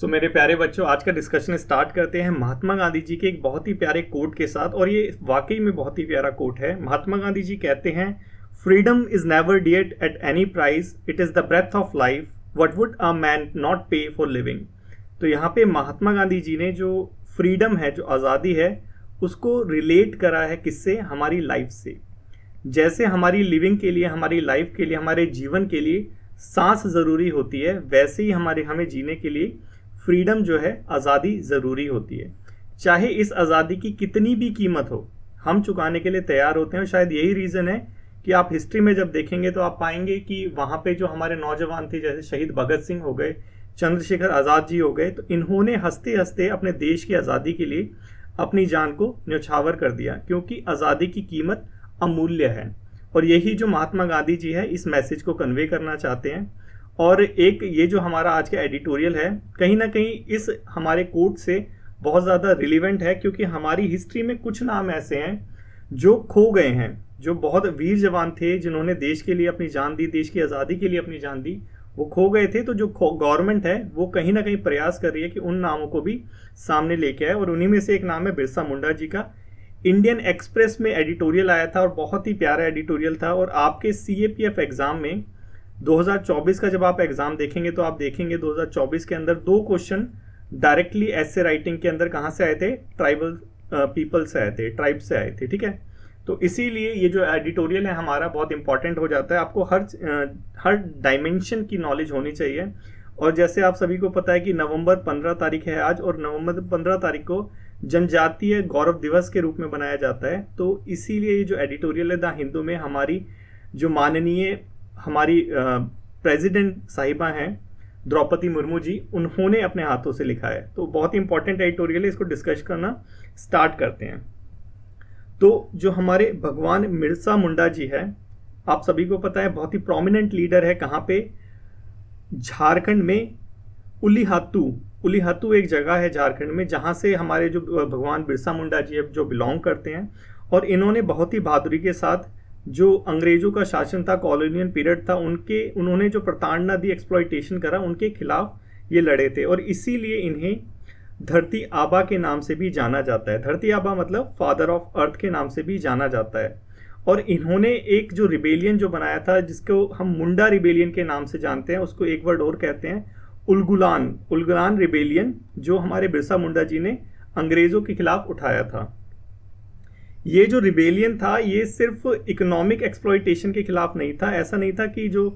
मेरे प्यारे बच्चों, आज का डिस्कशन स्टार्ट करते हैं महात्मा गांधी जी के एक बहुत ही प्यारे कोट के साथ। और ये वाकई में बहुत ही प्यारा कोट है। महात्मा गांधी जी कहते हैं, freedom is never dear at any price, it is the breath of life, what would a man not pay for living. तो यहाँ पे महात्मा गांधी जी ने जो फ्रीडम है, जो आज़ादी है, उसको रिलेट करा है किससे? हमारी लाइफ से। जैसे हमारी लिविंग के लिए, हमारी लाइफ के लिए, हमारे जीवन के लिए सांस ज़रूरी होती है, वैसे ही हमें जीने के लिए फ्रीडम जो है, आज़ादी ज़रूरी होती है। चाहे इस आज़ादी की कितनी भी कीमत हो, हम चुकाने के लिए तैयार होते हैं। और शायद यही रीज़न है कि आप हिस्ट्री में जब देखेंगे तो आप पाएंगे कि वहाँ पे जो हमारे नौजवान थे, जैसे शहीद भगत सिंह हो गए, चंद्रशेखर आज़ाद जी हो गए, तो इन्होंने हंसते हंसते अपने देश की आज़ादी के लिए अपनी जान को न्यौछावर कर दिया, क्योंकि आज़ादी की कीमत अमूल्य है। और यही जो महात्मा गांधी जी है, इस मैसेज को कन्वे करना चाहते हैं। और एक ये जो हमारा आज का एडिटोरियल है, कहीं ना कहीं इस हमारे कोट से बहुत ज़्यादा रिलीवेंट है, क्योंकि हमारी हिस्ट्री में कुछ नाम ऐसे हैं जो खो गए हैं, जो बहुत वीर जवान थे, जिन्होंने देश के लिए अपनी जान दी, देश की आज़ादी के लिए अपनी जान दी, वो खो गए थे। तो जो गवर्नमेंट है वो कहीं ना कहीं प्रयास कर रही है कि उन नामों को भी सामने लेके आए। और उन्हीं में से एक नाम है बिरसा मुंडा जी का। इंडियन एक्सप्रेस में एडिटोरियल आया था और बहुत ही प्यारा एडिटोरियल था। और आपके CAPF एग्ज़ाम में 2024 का जब आप एग्ज़ाम देखेंगे तो आप देखेंगे 2024 के अंदर 2 क्वेश्चन डायरेक्टली ऐसे राइटिंग के अंदर कहाँ से आए थे? ट्राइबल पीपल से आए थे, ट्राइब से आए थे। ठीक है, तो इसीलिए ये जो एडिटोरियल है हमारा बहुत इंपॉर्टेंट हो जाता है। आपको हर डायमेंशन की नॉलेज होनी चाहिए। और जैसे आप सभी को पता है कि नवंबर 15 तारीख है आज, और नवंबर 15 तारीख को जनजातीय गौरव दिवस के रूप में बनाया जाता है। तो इसीलिए ये जो एडिटोरियल है द हिंदू में, हमारी जो माननीय हमारी प्रेसिडेंट साहिबा हैं द्रौपदी मुर्मू जी, उन्होंने अपने हाथों से लिखा है। तो बहुत ही इंपॉर्टेंट एडिटोरियल है, इसको डिस्कस करना स्टार्ट करते हैं। तो जो हमारे भगवान बिरसा मुंडा जी है, आप सभी को पता है, बहुत ही प्रोमिनेंट लीडर है। कहाँ पे? झारखंड में उलीहातू एक जगह है झारखंड में, जहाँ से हमारे जो भगवान बिरसा मुंडा जी जो बिलोंग करते हैं। और इन्होंने बहुत ही बहादुरी के साथ जो अंग्रेजों का शासन था, कॉलोनियल पीरियड था, उन्होंने जो प्रताड़ना दी, एक्सप्लॉयटेशन करा, उनके खिलाफ ये लड़े थे। और इसीलिए इन्हें धरती आबा के नाम से भी जाना जाता है। धरती आबा मतलब फादर ऑफ अर्थ के नाम से भी जाना जाता है। और इन्होंने एक जो रिबेलियन जो बनाया था, जिसको हम मुंडा रिबेलियन के नाम से जानते हैं, उसको एक वर्ड और कहते हैं, उलगुलान रिबेलियन, जो हमारे बिरसा मुंडा जी ने अंग्रेजों के खिलाफ उठाया था। ये जो रिबेलियन था, ये सिर्फ इकोनॉमिक एक्सप्लॉयटेशन के खिलाफ नहीं था। ऐसा नहीं था कि जो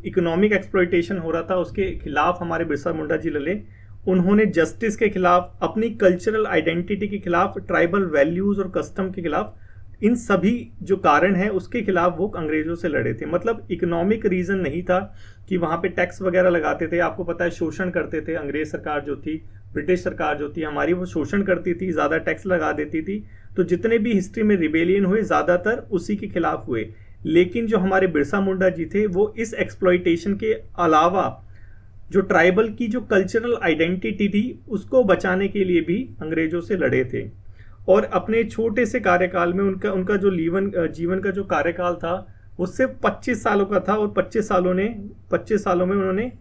इकोनॉमिक एक्सप्लॉयटेशन हो रहा था उसके खिलाफ हमारे बिरसा मुंडा जी लड़े। उन्होंने जस्टिस के खिलाफ, अपनी कल्चरल आइडेंटिटी के खिलाफ, ट्राइबल वैल्यूज और कस्टम के खिलाफ, इन सभी जो कारण है उसके खिलाफ वो अंग्रेजों से लड़े थे। मतलब इकोनॉमिक रीजन नहीं था कि वहाँ पे टैक्स वगैरह लगाते थे। आपको पता है, शोषण करते थे। अंग्रेज सरकार जो थी, ब्रिटिश सरकार जो थी हमारी, वो शोषण करती थी, ज़्यादा टैक्स लगा देती थी। तो जितने भी हिस्ट्री में रिबेलियन हुए, ज़्यादातर उसी के खिलाफ हुए। लेकिन जो हमारे बिरसा मुंडा जी थे, वो इस एक्सप्लॉयटेशन के अलावा जो ट्राइबल की जो कल्चरल आइडेंटिटी थी, उसको बचाने के लिए भी अंग्रेजों से लड़े थे। और अपने छोटे से कार्यकाल में उनका जो जीवन का जो कार्यकाल था, वो सिर्फ 25 सालों का था। और 25 सालों में उन्होंने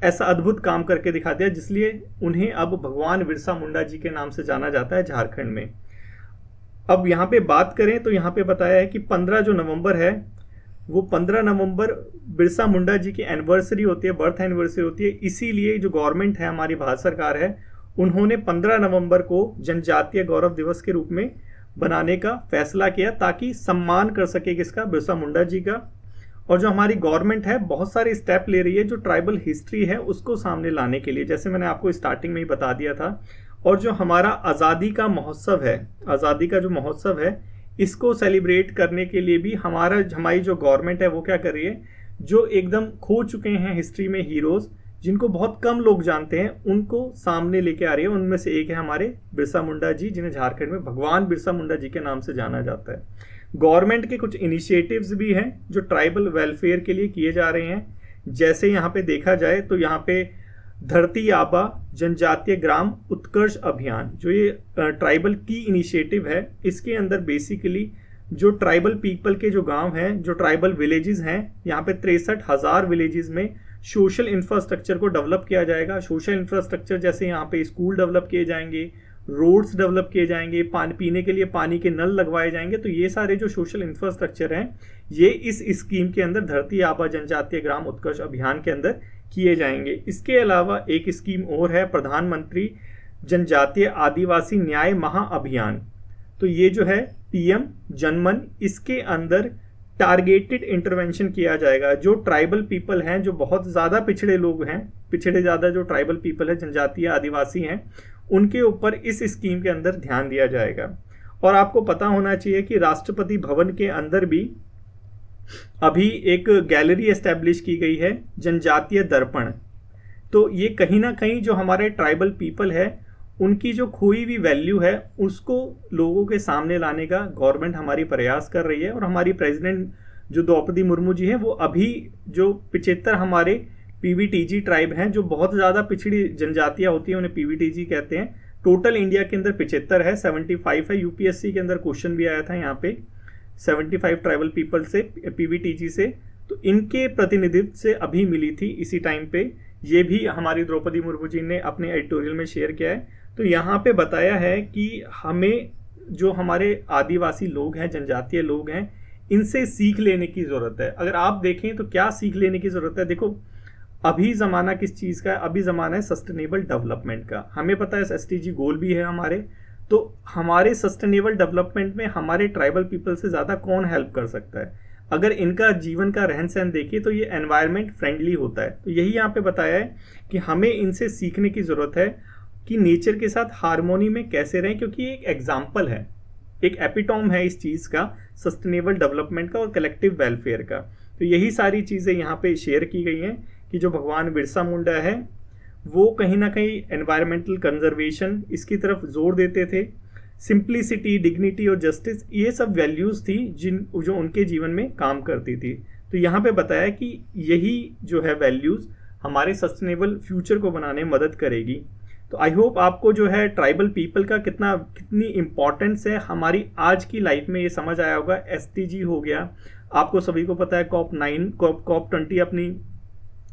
ऐसा अद्भुत काम करके दिखा दिया, जिसलिए उन्हें अब भगवान बिरसा मुंडा जी के नाम से जाना जाता है झारखंड में। अब यहाँ पे बात करें तो यहाँ पे बताया है कि 15 जो नवंबर है, वो 15 नवंबर बिरसा मुंडा जी की एनिवर्सरी होती है, बर्थ एनिवर्सरी होती है। इसीलिए जो गवर्नमेंट है, हमारी भारत सरकार है, उन्होंने 15 नवंबर को जनजातीय गौरव दिवस के रूप में बनाने का फैसला किया, ताकि सम्मान कर सके किसका? बिरसा मुंडा जी का। और जो हमारी गवर्नमेंट है, बहुत सारे स्टेप ले रही है जो ट्राइबल हिस्ट्री है उसको सामने लाने के लिए, जैसे मैंने आपको स्टार्टिंग में ही बता दिया था। और जो हमारा आज़ादी का महोत्सव है, आज़ादी का जो महोत्सव है, इसको सेलिब्रेट करने के लिए भी हमारी जो गवर्नमेंट है वो क्या कर रही है, जो एकदम खो चुके हैं हिस्ट्री में हीरोज़, जिनको बहुत कम लोग जानते हैं, उनको सामने लेके आ रही है। उनमें से एक है हमारे बिरसा मुंडा जी, जिन्हें झारखंड में भगवान बिरसा मुंडा जी के नाम से जाना जाता है। गवर्नमेंट के कुछ इनिशिएटिव्स भी हैं जो ट्राइबल वेलफेयर के लिए किए जा रहे हैं। जैसे यहाँ पे देखा जाए तो यहाँ पे धरती आबा जनजातीय ग्राम उत्कर्ष अभियान, जो ये ट्राइबल की इनिशिएटिव है, इसके अंदर बेसिकली जो ट्राइबल पीपल के जो गांव हैं, जो ट्राइबल विलेजेस हैं, यहाँ पे 63,000 विलेजेस में सोशल इंफ्रास्ट्रक्चर को डेवलप किया जाएगा। सोशल इंफ्रास्ट्रक्चर जैसे यहाँ पे स्कूल डेवलप किए जाएंगे, रोड्स डेवलप किए जाएंगे, पानी पीने के लिए पानी के नल लगवाए जाएंगे। तो ये सारे जो सोशल इंफ्रास्ट्रक्चर हैं ये इस स्कीम के अंदर धरती आबा जनजातीय ग्राम उत्कर्ष अभियान के अंदर किए जाएंगे। इसके अलावा एक स्कीम और है, प्रधानमंत्री जनजातीय आदिवासी न्याय महाअभियान। तो ये जो है पीएम जनमन, इसके अंदर टारगेटेड इंटरवेंशन किया जाएगा। जो ट्राइबल पीपल हैं, जो बहुत ज़्यादा पिछड़े लोग हैं, पिछड़े ज़्यादा जो ट्राइबल पीपल है, जनजातीय आदिवासी हैं, उनके ऊपर इस स्कीम के अंदर ध्यान दिया जाएगा। और आपको पता होना चाहिए कि राष्ट्रपति भवन के अंदर भी अभी एक गैलरी एस्टेब्लिश की गई है, जनजातीय दर्पण। तो ये कहीं ना कहीं जो हमारे ट्राइबल पीपल है उनकी जो खोई हुई वैल्यू है उसको लोगों के सामने लाने का गवर्नमेंट हमारी प्रयास कर रही है। और हमारी प्रेसिडेंट जो द्रौपदी मुर्मू जी हैं वो अभी जो 75 हमारे पीवीटीजी ट्राइब हैं, जो बहुत ज़्यादा पिछड़ी जनजातियाँ होती हैं उन्हें पीवीटीजी कहते हैं। टोटल इंडिया के अंदर 75 है, 75 है। यूपीएससी के अंदर क्वेश्चन भी आया था यहाँ पे 75 ट्राइबल पीपल से, पीवीटीजी से। तो इनके प्रतिनिधित्व से अभी मिली थी इसी टाइम पे। ये भी हमारी द्रौपदी मुर्मू जी ने अपने एडिटोरियल में शेयर किया है। तो यहाँ पे बताया है कि हमें जो हमारे आदिवासी लोग हैं, जनजातीय लोग हैं, इनसे सीख लेने की ज़रूरत है। अगर आप देखें तो क्या सीख लेने की ज़रूरत है? देखो अभी ज़माना किस चीज़ का है? अभी ज़माना है सस्टेनेबल डेवलपमेंट का। हमें पता है एसडीजी गोल भी है हमारे। तो हमारे सस्टेनेबल डेवलपमेंट में हमारे ट्राइबल पीपल से ज़्यादा कौन हेल्प कर सकता है? अगर इनका जीवन का रहन सहन देखिए तो ये एनवायरनमेंट फ्रेंडली होता है। तो यही यहाँ पे बताया है कि हमें इनसे सीखने की ज़रूरत है कि नेचर के साथ हार्मोनी में कैसे रहें, क्योंकि एक एग्जाम्पल है, एक एपिटोम है इस चीज़ का, सस्टेनेबल डेवलपमेंट का और कलेक्टिव वेलफेयर का। तो यही सारी चीज़ें यहाँ पे शेयर की गई हैं कि जो भगवान बिरसा मुंडा है वो कहीं ना कहीं एनवायरमेंटल कंजर्वेशन इसकी तरफ जोर देते थे। सिंप्लिसिटी, डिग्निटी और जस्टिस, ये सब वैल्यूज़ थी जो उनके जीवन में काम करती थी। तो यहाँ पे बताया कि यही जो है वैल्यूज़ हमारे सस्टेनेबल फ्यूचर को बनाने में मदद करेगी। तो आई होप आपको जो है ट्राइबल पीपल का कितनी इम्पोर्टेंस है हमारी आज की लाइफ में ये समझ आया होगा। एसडीजी हो गया, आपको सभी को पता है COP 20 अपनी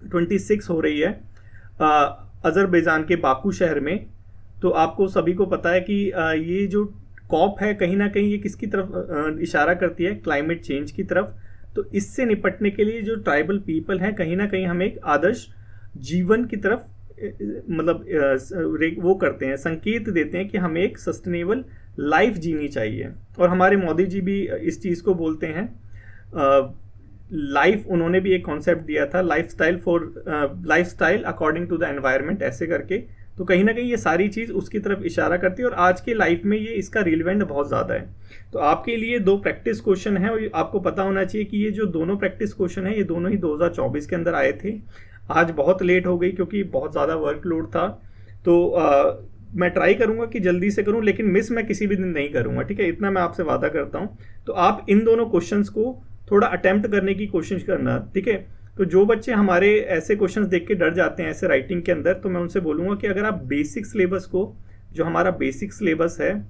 26 हो रही है अजरबैजान के बाकू शहर में। तो आपको सभी को पता है कि ये जो कॉप है कहीं ना कहीं ये किसकी तरफ इशारा करती है? क्लाइमेट चेंज की तरफ। तो इससे निपटने के लिए जो ट्राइबल पीपल हैं कहीं ना कहीं हमें एक आदर्श जीवन की तरफ मतलब वो करते हैं, संकेत देते हैं कि हमें एक सस्टेनेबल लाइफ जीनी चाहिए। और हमारे मोदी जी भी इस चीज़ को बोलते हैं। लाइफ उन्होंने भी एक कॉन्सेप्ट दिया था, lifestyle according to the environment, ऐसे करके। तो कहीं ना कहीं ये सारी चीज़ उसकी तरफ इशारा करती है और आज के लाइफ में ये इसका रिलेवेंट बहुत ज़्यादा है। तो आपके लिए 2 प्रैक्टिस क्वेश्चन है और आपको पता होना चाहिए कि ये जो दोनों प्रैक्टिस क्वेश्चन है ये दोनों ही 2024 के अंदर आए थे। आज बहुत लेट हो गई क्योंकि बहुत ज़्यादा वर्कलोड था। तो मैं ट्राई करूँगा कि जल्दी से करूँ, लेकिन मिस मैं किसी भी दिन नहीं करूँगा, ठीक है? इतना मैं आपसे वादा करता हूँ। तो आप इन दोनों क्वेश्चंस को थोड़ा अटेम्प्ट करने की कोशिश करना, ठीक है? तो जो बच्चे हमारे ऐसे क्वेश्चंस देख के डर जाते हैं ऐसे राइटिंग के अंदर, तो मैं उनसे बोलूँगा कि अगर आप बेसिक सिलेबस को, जो हमारा बेसिक सिलेबस है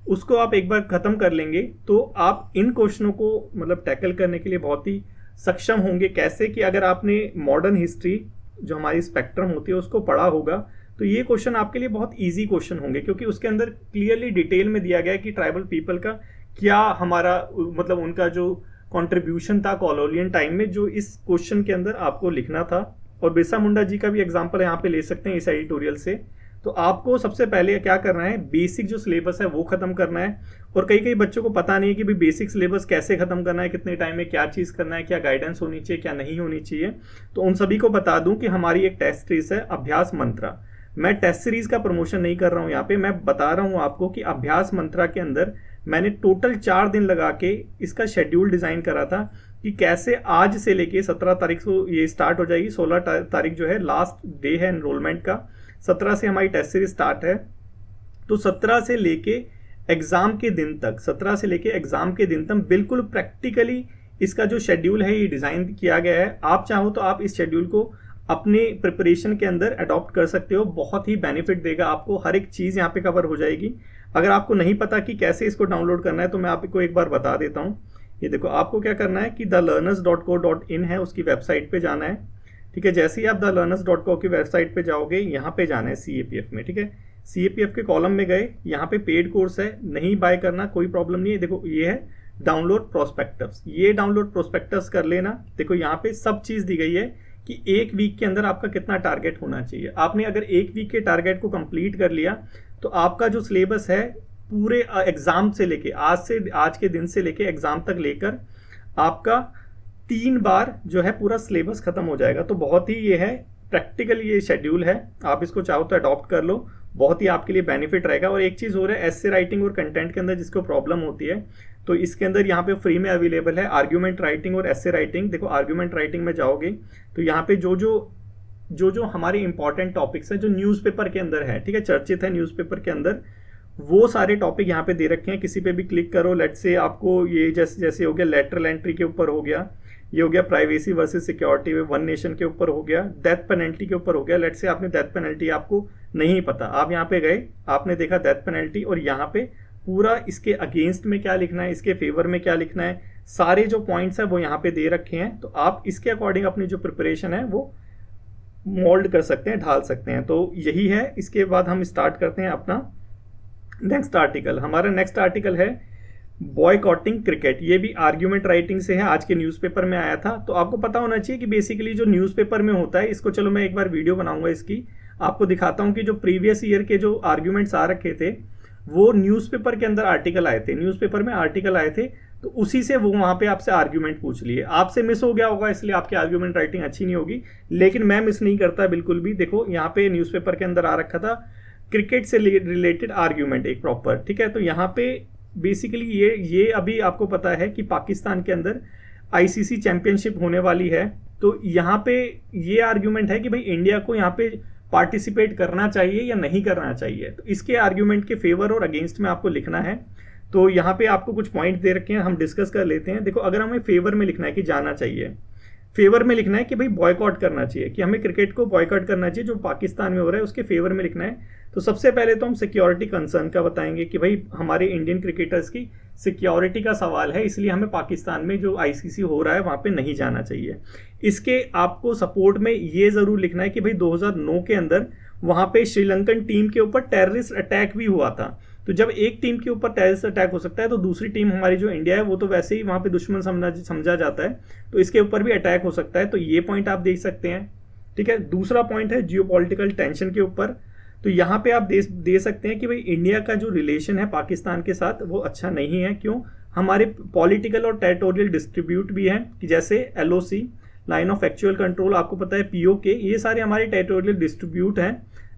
उसको आप एक बार ख़त्म कर लेंगे तो आप इन क्वेश्चनों को मतलब टैकल करने के लिए बहुत ही सक्षम होंगे। कैसे कि अगर आपने मॉडर्न हिस्ट्री जो हमारी स्पेक्ट्रम होती है उसको पढ़ा होगा तो ये क्वेश्चन आपके लिए बहुत इजी क्वेश्चन होंगे, क्योंकि उसके अंदर क्लियरली डिटेल में दिया गया है कि ट्राइबल पीपल का क्या हमारा मतलब उनका जो कंट्रीब्यूशन था कॉलोनियल टाइम में, जो इस क्वेश्चन के अंदर आपको लिखना था। और बिरसा मुंडा जी का भी एग्जाम्पल यहाँ पे ले सकते हैं इस एडिटोरियल से। तो आपको सबसे पहले क्या करना है, बेसिक जो सिलेबस है वो खत्म करना है। और कई बच्चों को पता नहीं है कि भाई बेसिक सिलेबस कैसे खत्म करना है, कितने टाइम में क्या चीज़ करना है, क्या गाइडेंस होनी चाहिए, क्या नहीं होनी चाहिए। तो उन सभी को बता दूं कि हमारी एक टेस्ट सीरीज है अभ्यास मंत्रा। मैं टेस्ट सीरीज का प्रमोशन नहीं कर रहा हूँ यहाँ पे, मैं बता रहा हूँ आपको कि अभ्यास मंत्रा के अंदर मैंने टोटल 4 दिन लगा के इसका शेड्यूल डिज़ाइन करा था कि कैसे आज से लेके 17 तारीख को ये स्टार्ट हो जाएगी। 16 तारीख जो है लास्ट डे है एनरोलमेंट का, 17 से हमारी टेस्ट सीरीज स्टार्ट है। तो 17 से लेके एग्ज़ाम के दिन तक, 17 से लेके एग्ज़ाम के दिन तक बिल्कुल प्रैक्टिकली इसका जो शेड्यूल है ये डिज़ाइन किया गया है। आप चाहो तो आप इस शेड्यूल को अपने प्रिपरेशन के अंदर अडॉप्ट कर सकते हो, बहुत ही बेनिफिट देगा आपको। हर एक चीज़ यहाँ पे कवर हो जाएगी। अगर आपको नहीं पता कि कैसे इसको डाउनलोड करना है तो मैं आपको एक बार बता देता हूँ। ये देखो, आपको क्या करना है कि thelearners.co.in है, उसकी वेबसाइट पे जाना है। ठीक है। जैसे ही आप thelearners.co की वेबसाइट पे जाओगे, यहाँ पे जाना है CAPF में, ठीक है। CAPF के कॉलम में गए, यहाँ पे पेड कोर्स है, नहीं बाय करना कोई प्रॉब्लम नहीं है। देखो ये है डाउनलोड प्रोस्पेक्टस, ये डाउनलोड प्रोस्पेक्टस कर लेना। देखो यहाँ पे सब चीज़ दी गई है कि एक वीक के अंदर आपका कितना टारगेट होना चाहिए। आपने अगर एक वीक के टारगेट को कंप्लीट कर लिया तो आपका जो सिलेबस है पूरे एग्जाम से लेके आज के दिन से लेके एग्जाम तक लेकर आपका 3 बार जो है पूरा सिलेबस खत्म हो जाएगा। तो बहुत ही ये है प्रैक्टिकल ये शेड्यूल है, आप इसको चाहो तो अडॉप्ट कर लो, बहुत ही आपके लिए बेनिफिट रहेगा। और एक चीज़ हो रहा है, एस्से राइटिंग और कंटेंट के अंदर जिसको प्रॉब्लम होती है तो इसके अंदर यहाँ पे फ्री में अवेलेबल है आर्ग्यूमेंट राइटिंग और एस्से राइटिंग। देखो आर्ग्यूमेंट राइटिंग में जाओगे तो यहाँ पे जो हमारे इंपॉर्टेंट टॉपिक्स हैं जो न्यूज़पेपर के अंदर है, ठीक है, चर्चित है न्यूज़पेपर के अंदर, वो सारे टॉपिक यहाँ पे दे रखे हैं। किसी पे भी क्लिक करो, लेट से आपको ये जैसे हो गया लेटरल एंट्री के ऊपर हो गया, ये हो गया प्राइवेसी वर्सेस सिक्योरिटी में वन नेशन के ऊपर हो गया, डेथ पेनल्टी के ऊपर हो गया। लेट से आपने डेथ पेनल्टी आपको नहीं पता, आप यहाँ पे गए, आपने देखा डेथ पेनल्टी, और यहाँ पे पूरा इसके अगेंस्ट में क्या लिखना है, इसके फेवर में क्या लिखना है, सारे जो पॉइंट्स है वो यहाँ पे दे रखे हैं। तो आप इसके अकॉर्डिंग अपनी जो प्रिपरेशन है वो मोल्ड कर सकते हैं, ढाल सकते हैं। तो यही है। इसके बाद हम स्टार्ट करते हैं अपना नेक्स्ट आर्टिकल। हमारा नेक्स्ट आर्टिकल है बॉयकॉटिंग क्रिकेट। ये भी आर्ग्यूमेंट राइटिंग से है, आज के न्यूज़पेपर में आया था। तो आपको पता होना चाहिए कि बेसिकली जो न्यूज़पेपर में होता है, इसको चलो मैं एक बार वीडियो बनाऊंगा इसकी, आपको दिखाता हूँ कि जो प्रीवियस ईयर के जो आर्ग्यूमेंट्स आ रखे थे वो न्यूज़पेपर के अंदर आर्टिकल आए थे, न्यूज़पेपर में आर्टिकल आए थे, तो उसी से वो वहाँ पे आपसे आर्ग्यूमेंट पूछ लिए। आपसे मिस हो गया होगा इसलिए आपकी आर्ग्यूमेंट राइटिंग अच्छी नहीं होगी, लेकिन मैं मिस नहीं करता बिल्कुल भी। देखो यहाँ पे न्यूज़पेपर के अंदर आ रखा था क्रिकेट से रिलेटेड आर्ग्यूमेंट एक प्रॉपर, ठीक है। तो यहाँ पे बेसिकली ये अभी आपको पता है कि पाकिस्तान के अंदर ICC चैंपियनशिप होने वाली है। तो यहाँ पे ये आर्ग्यूमेंट है कि भाई इंडिया को यहाँ पे पार्टिसिपेट करना चाहिए या नहीं करना चाहिए। तो इसके आर्ग्यूमेंट के फेवर और अगेंस्ट में आपको लिखना है। तो यहाँ पे आपको कुछ पॉइंट दे रखे हैं, हम डिस्कस कर लेते हैं। देखो अगर हमें फेवर में लिखना है कि जाना चाहिए, फेवर में लिखना है कि भाई बॉयकॉट करना चाहिए, कि हमें क्रिकेट को बॉयकॉट करना चाहिए जो पाकिस्तान में हो रहा है, उसके फेवर में लिखना है। तो सबसे पहले तो हम सिक्योरिटी कंसर्न का बताएंगे कि भाई हमारे इंडियन क्रिकेटर्स की सिक्योरिटी का सवाल है, इसलिए हमें पाकिस्तान में जो ICC हो रहा है वहाँ पे नहीं जाना चाहिए। इसके आपको सपोर्ट में ये ज़रूर लिखना है कि भाई 2009 के अंदर वहाँ पे श्रीलंकन टीम के ऊपर टेररिस्ट अटैक भी हुआ था। तो जब एक टीम के ऊपर टेररिस्ट अटैक हो सकता है तो दूसरी टीम हमारी जो इंडिया है वो तो वैसे ही वहाँ पे दुश्मन समझा जाता है, तो इसके ऊपर भी अटैक हो सकता है। तो ये पॉइंट आप देख सकते हैं, ठीक है। दूसरा पॉइंट है जियोपॉलिटिकल टेंशन के ऊपर। तो यहाँ पे आप दे सकते हैं कि भाई इंडिया का जो रिलेशन है पाकिस्तान के साथ वो अच्छा नहीं है। क्यों? हमारे पॉलिटिकल और टेरिटोरियल डिस्ट्रीब्यूट भी हैं, कि जैसे LOC line of actual control, आपको पता है POK, ये सारे हमारे टेरिटोरियल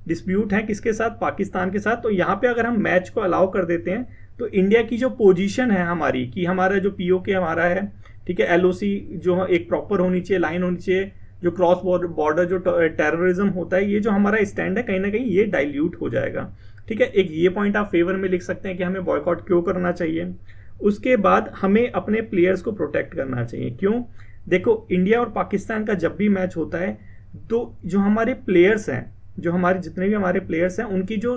डिस्प्यूट हैं किसके साथ? पाकिस्तान के साथ। तो यहाँ पे अगर हम मैच को अलाउ कर देते हैं तो इंडिया की जो पोजीशन है हमारी, कि हमारा जो POK हमारा है, ठीक है, LOC जो एक प्रॉपर होनी चाहिए, लाइन होनी चाहिए, जो क्रॉस बॉर्डर जो टेररिज्म होता है, ये जो हमारा स्टैंड है कहीं ना कहीं ये डाइल्यूट हो जाएगा, ठीक है। एक ये पॉइंट आप फेवर में लिख सकते हैं कि हमें बॉयकॉट क्यों करना चाहिए। उसके बाद हमें अपने प्लेयर्स को प्रोटेक्ट करना चाहिए। क्यों? देखो इंडिया और पाकिस्तान का जब भी मैच होता है तो जो हमारे प्लेयर्स हैं, जो हमारे जितने भी हमारे प्लेयर्स हैं, उनकी जो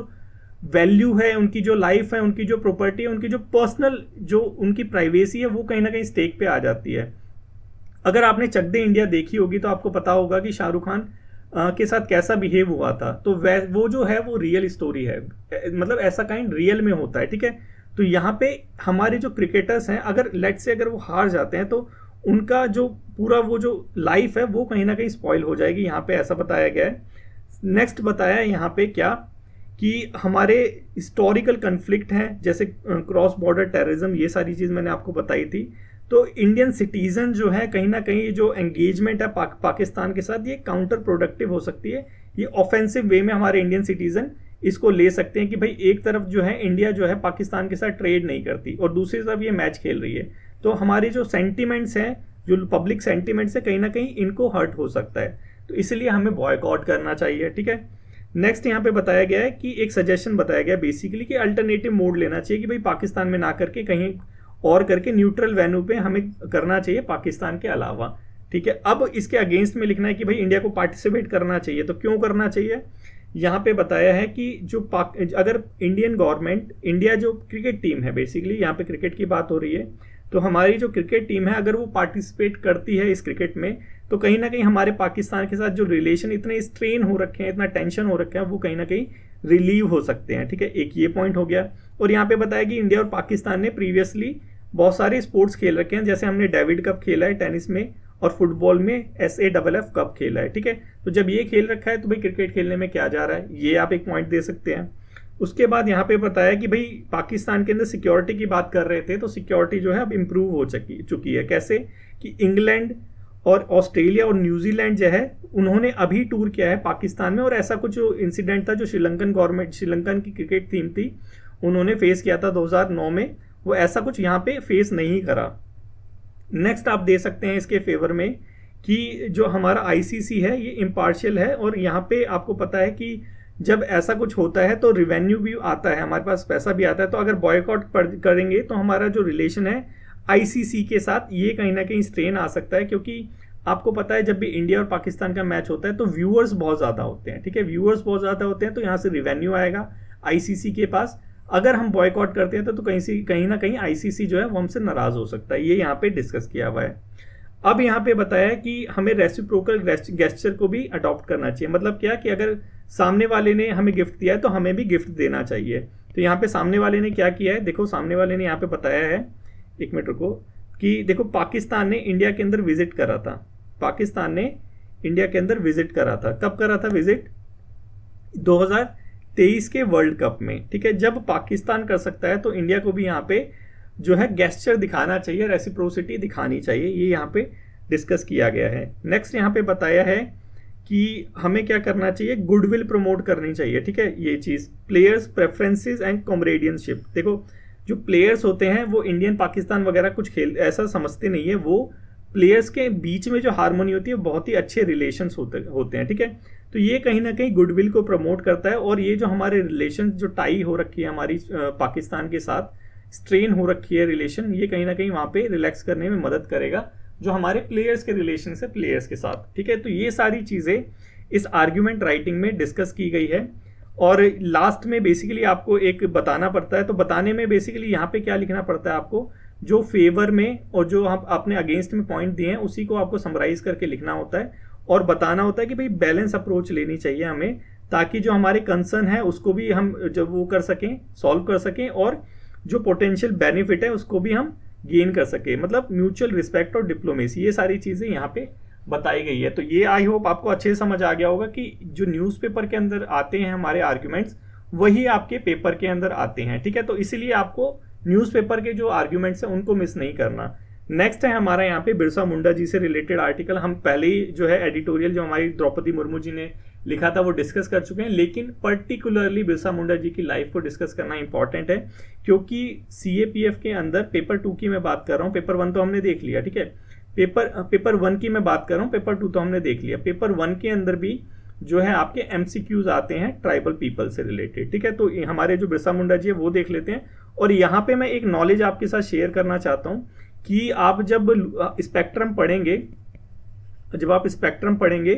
वैल्यू है, उनकी जो लाइफ है, उनकी जो प्रॉपर्टी है, उनकी जो पर्सनल जो उनकी प्राइवेसी है, वो कहीं ना कहीं स्टेक पे आ जाती है। अगर आपने चक दे इंडिया देखी होगी तो आपको पता होगा कि शाहरुख खान के साथ कैसा बिहेव हुआ था। तो वो जो है वो रियल स्टोरी है, मतलब ऐसा काइंड रियल में होता है, ठीक है। तो यहाँ पे हमारे जो क्रिकेटर्स हैं, अगर लेट से अगर वो हार जाते हैं तो उनका जो पूरा वो जो लाइफ है वो कहीं ना कहीं स्पॉइल हो जाएगी, यहाँ पे ऐसा बताया गया है। नेक्स्ट बताया है यहाँ पे क्या, कि हमारे हिस्टोरिकल कन्फ्लिक्ट हैं, जैसे क्रॉस बॉर्डर टेररिज्म, ये सारी चीज़ मैंने आपको बताई थी। तो इंडियन सिटीजन जो है कहीं ना कहीं जो एंगेजमेंट है पाकिस्तान के साथ, ये काउंटर प्रोडक्टिव हो सकती है, ये ऑफेंसिव वे में हमारे इंडियन सिटीजन इसको ले सकते हैं कि भाई एक तरफ जो है इंडिया जो है पाकिस्तान के साथ ट्रेड नहीं करती और दूसरी तरफ ये मैच खेल रही है, तो हमारे जो सेंटिमेंट्स हैं, जो पब्लिक सेंटिमेंट्स है, कहीं ना कहीं इनको हर्ट हो सकता है। तो इसलिए हमें बॉयकॉट करना चाहिए, ठीक है। नेक्स्ट यहाँ पे बताया गया है कि एक सजेशन बताया गया बेसिकली कि अल्टरनेटिव मोड लेना चाहिए, कि भाई पाकिस्तान में ना करके कहीं और करके न्यूट्रल वेन्यू पे हमें करना चाहिए पाकिस्तान के अलावा, ठीक है। अब इसके अगेंस्ट में लिखना है कि भाई इंडिया को पार्टिसिपेट करना चाहिए। तो क्यों करना चाहिए? यहाँ पे बताया है कि जो अगर इंडियन गवर्नमेंट, इंडिया जो क्रिकेट टीम है, बेसिकली यहाँ पे क्रिकेट की बात हो रही है, तो हमारी जो क्रिकेट टीम है अगर वो पार्टिसिपेट करती है इस क्रिकेट में, तो कहीं ना कहीं हमारे पाकिस्तान के साथ जो रिलेशन इतने स्ट्रेन हो रखे हैं, इतना टेंशन हो रखा है, वो कहीं ना कहीं रिलीव हो सकते हैं। ठीक है, एक ये पॉइंट हो गया। और यहाँ पे बताया कि इंडिया और पाकिस्तान ने प्रीवियसली बहुत सारे स्पोर्ट्स खेल रखे हैं, जैसे हमने डेविड कप खेला है टेनिस में, और फुटबॉल में SAFF कप खेला है। ठीक है, तो जब ये खेल रखा है तो भाई क्रिकेट खेलने में क्या जा रहा है, ये आप एक पॉइंट दे सकते हैं। उसके बाद यहाँ पे बताया कि भाई पाकिस्तान के अंदर सिक्योरिटी की बात कर रहे थे, तो सिक्योरिटी जो है अब इम्प्रूव हो चुकी है। कैसे कि इंग्लैंड और ऑस्ट्रेलिया और न्यूजीलैंड जो है उन्होंने अभी टूर किया है पाकिस्तान में, और ऐसा कुछ जो इंसिडेंट था जो श्रीलंकन की क्रिकेट टीम थी उन्होंने फेस किया था 2009 में, वो ऐसा कुछ यहाँ पे फेस नहीं करा। नेक्स्ट आप दे सकते हैं इसके फेवर में कि जो हमारा ICC है ये इम्पार्शियल है, और यहाँ पे आपको पता है कि जब ऐसा कुछ होता है तो रिवेन्यू भी आता है, हमारे पास पैसा भी आता है। तो अगर बॉयकॉट करेंगे तो हमारा जो रिलेशन है ICC के साथ ये कहीं ना कहीं स्ट्रेन आ सकता है, क्योंकि आपको पता है जब भी इंडिया और पाकिस्तान का मैच होता है तो व्यूअर्स बहुत ज़्यादा होते हैं। ठीक है, व्यूअर्स बहुत ज़्यादा होते हैं, तो यहाँ से रिवेन्यू आएगा ICC के पास। अगर हम बॉयकॉट करते हैं तो कहीं ना कहीं ICC जो है वो हमसे नाराज़ हो सकता है। ये यहाँ पे डिस्कस किया हुआ है। अब यहाँ पे बताया कि हमें रेसिप्रोकल गेस्चर को भी अडॉप्ट करना चाहिए। मतलब क्या कि अगर सामने वाले ने हमें गिफ्ट दिया है तो हमें भी गिफ्ट देना चाहिए। तो यहाँ पे सामने वाले ने क्या किया है, देखो सामने वाले ने यहाँ पे बताया है, एक मिनट रुको, कि देखो पाकिस्तान ने इंडिया के अंदर विजिट करा था, पाकिस्तान ने इंडिया के अंदर विजिट करा था। कब करा था विजिट? 2023 के वर्ल्ड कप में। ठीक है, जब पाकिस्तान कर सकता है तो इंडिया को भी यहाँ पे जो है गेस्चर दिखाना चाहिए, रेसिप्रोसिटी दिखानी चाहिए, ये यहाँ पे डिस्कस किया गया है। नेक्स्ट यहाँ पे बताया है कि हमें क्या करना चाहिए, गुडविल प्रमोट करनी चाहिए। ठीक है, ये चीज़ प्लेयर्स प्रेफरेंसेस एंड कॉमरेडियनशिप। देखो जो प्लेयर्स होते हैं वो इंडियन पाकिस्तान वगैरह कुछ खेल ऐसा समझते नहीं है, वो प्लेयर्स के बीच में जो हारमोनी होती है बहुत ही अच्छे रिलेशंस होते हैं। ठीक है, तो ये कहीं ना कहीं गुडविल को प्रमोट करता है, और ये जो हमारे रिलेशन जो टाई हो रखी है हमारी पाकिस्तान के साथ, स्ट्रेन हो रखी है रिलेशन, ये कहीं ना कहीं वहाँ पे रिलैक्स करने में मदद करेगा जो हमारे प्लेयर्स के रिलेशन है प्लेयर्स के साथ। ठीक है, तो ये सारी चीज़ें इस आर्ग्यूमेंट राइटिंग में डिस्कस की गई है। और लास्ट में बेसिकली आपको एक बताना पड़ता है, तो बताने में बेसिकली यहाँ पे क्या लिखना पड़ता है आपको, जो फेवर में और जो हम आपने अगेंस्ट में पॉइंट दिए हैं उसी को आपको समराइज करके लिखना होता है, और बताना होता है कि भाई बैलेंस अप्रोच लेनी चाहिए हमें, ताकि जो हमारे कंसर्न है उसको भी हम जब वो कर सकें, सॉल्व कर सकें, और जो पोटेंशियल बेनिफिट है उसको भी हम गेन कर सके। मतलब म्यूचुअल रिस्पेक्ट और डिप्लोमेसी, ये सारी चीज़ें यहाँ पे बताई गई है। तो ये आई होप आपको अच्छे से समझ आ गया होगा कि जो न्यूज़पेपर के अंदर आते हैं हमारे आर्ग्यूमेंट्स, वही आपके पेपर के अंदर आते हैं। ठीक है, तो इसीलिए आपको न्यूज़पेपर के जो आर्ग्यूमेंट्स हैं उनको मिस नहीं करना। नेक्स्ट है हमारा यहाँ पे बिरसा मुंडा जी से रिलेटेड आर्टिकल। हम पहले ही जो है एडिटोरियल जो हमारी द्रौपदी मुर्मू जी ने लिखा था वो डिस्कस कर चुके हैं, लेकिन पर्टिकुलरली बिरसा मुंडा जी की लाइफ को डिस्कस करना इंपॉर्टेंट है, क्योंकि CAPF के अंदर पेपर 2 की मैं बात कर रहा हूँ, पेपर 1 तो हमने देख लिया। ठीक है, पेपर 1 की मैं बात कर रहा हूँ, पेपर 2 तो हमने देख लिया। पेपर 1 के अंदर भी जो है आपके MCQs आते हैं ट्राइबल पीपल से रिलेटेड। ठीक है, तो हमारे जो बिरसा मुंडा जी है वो देख लेते हैं। और यहाँ पे मैं एक नॉलेज आपके साथ शेयर करना चाहता हूँ कि आप जब स्पेक्ट्रम पढ़ेंगे